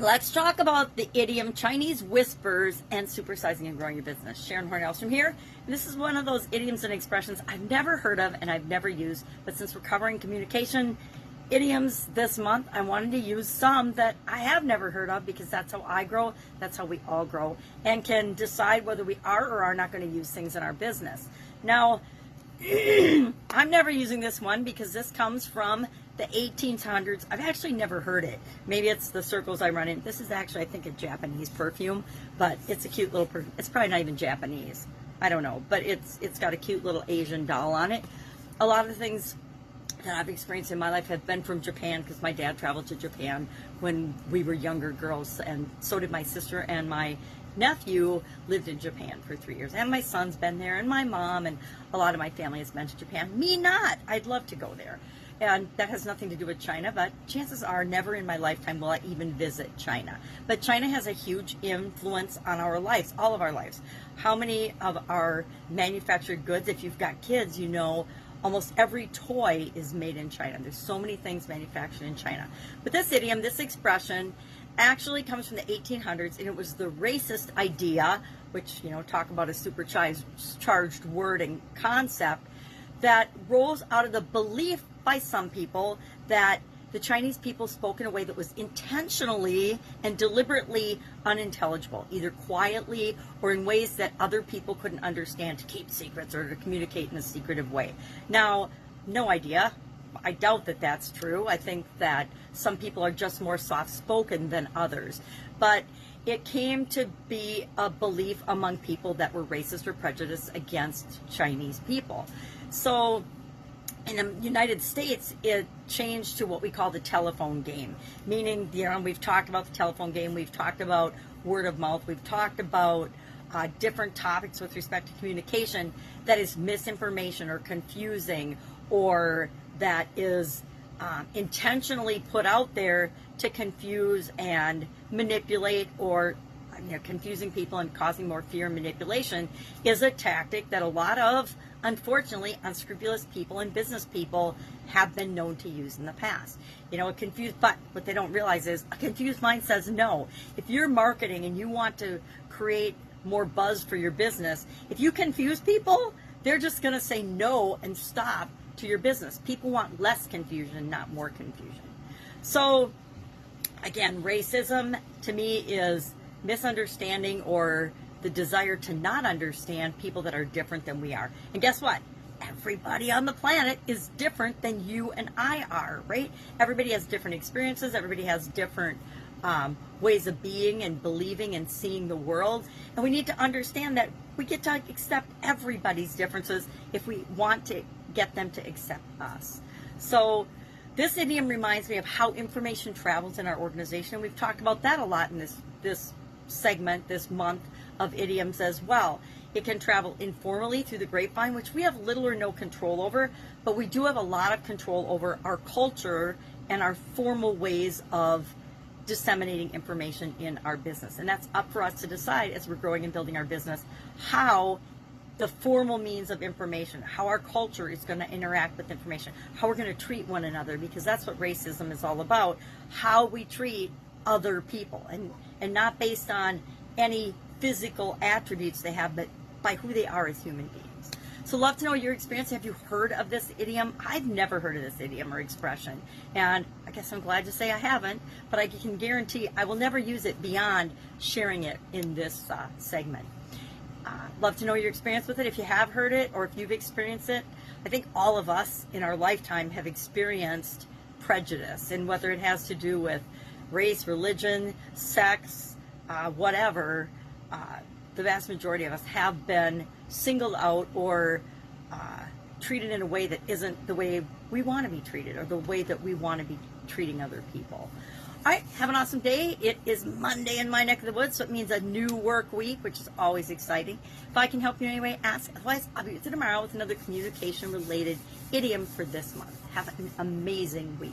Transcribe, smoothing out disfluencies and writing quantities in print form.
Let's talk about the idiom Chinese whispers and supersizing and growing your business. Sharon Horne-Ellstrom here. And this is one of those idioms and expressions I've never heard of and I've never used. But since we're covering communication idioms this month, I wanted to use some that I have never heard of because that's how I grow, that's how we all grow, and can decide whether we are or are not going to use things in our business. Now, I'm never using this one because this comes from the 1800s. I've actually never heard it. Maybe it's the circles I run in. This is actually, I think, a Japanese perfume, but it's a cute little perfume. It's probably not even Japanese. I don't know, but it's got a cute little Asian doll on it. A lot of the things that I've experienced in my life have been from Japan because my dad traveled to Japan when we were younger girls, and so did my sister, and my nephew lived in Japan for 3 years, and my son's been there, and my mom, and a lot of my family has been to Japan. Me not. I'd love to go there. And that has nothing to do with China, but chances are never in my lifetime will I even visit China. But China has a huge influence on our lives, all of our lives. How many of our manufactured goods, if you've got kids, you know almost every toy is made in China. There's so many things manufactured in China. But this idiom, this expression, actually comes from the 1800s, and it was the racist idea, which, you know, talk about a supercharged word and concept, that rose out of the belief by some people that the Chinese people spoke in a way that was intentionally and deliberately unintelligible, either quietly or in ways that other people couldn't understand, to keep secrets or to communicate in a secretive way. Now, no idea. I doubt that that's true. I think that some people are just more soft-spoken than others. But it came to be a belief among people that were racist or prejudiced against Chinese people. So in the United States, it changed to what we call the telephone game, meaning, you know, we've talked about the telephone game, we've talked about word of mouth, we've talked about different topics with respect to communication that is misinformation or confusing, or that is intentionally put out there to confuse and manipulate, or confusing people and causing more fear and manipulation is a tactic that a lot of, unfortunately, unscrupulous people and business people have been known to use in the past. You know, but what they don't realize is a confused mind says no. If you're marketing and you want to create more buzz for your business, if you confuse people, they're just going to say no and stop to your business. People want less confusion, not more confusion. So, again, racism to me is misunderstanding or the desire to not understand people that are different than we are. And guess what? Everybody on the planet is different than you and I are, right? Everybody has different experiences. Everybody has different ways of being and believing and seeing the world. And we need to understand that we get to accept everybody's differences if we want to get them to accept us. So this idiom reminds me of how information travels in our organization. We've talked about that a lot in this segment this month of idioms as well. It can travel informally through the grapevine, which we have little or no control over, but we do have a lot of control over our culture and our formal ways of disseminating information in our business. And that's up for us to decide as we're growing and building our business, how the formal means of information, how our culture is going to interact with information, how we're going to treat one another, because that's what racism is all about, how we treat other people, and not based on any physical attributes they have, but by who they are as human beings. So love to know your experience. Have you heard of this idiom? I've never heard of this idiom or expression, and I guess I'm glad to say I haven't, but I can guarantee I will never use it beyond sharing it in this segment. Love to know your experience with it, if you have heard it or if you've experienced it. I think all of us in our lifetime have experienced prejudice, and whether it has to do with race, religion, sex, whatever, the vast majority of us have been singled out or treated in a way that isn't the way we want to be treated or the way that we want to be treating other people. All right, have an awesome day. It is Monday in my neck of the woods, so it means a new work week, which is always exciting. If I can help you in any way, ask. Otherwise, I'll be with you tomorrow with another communication-related idiom for this month. Have an amazing week.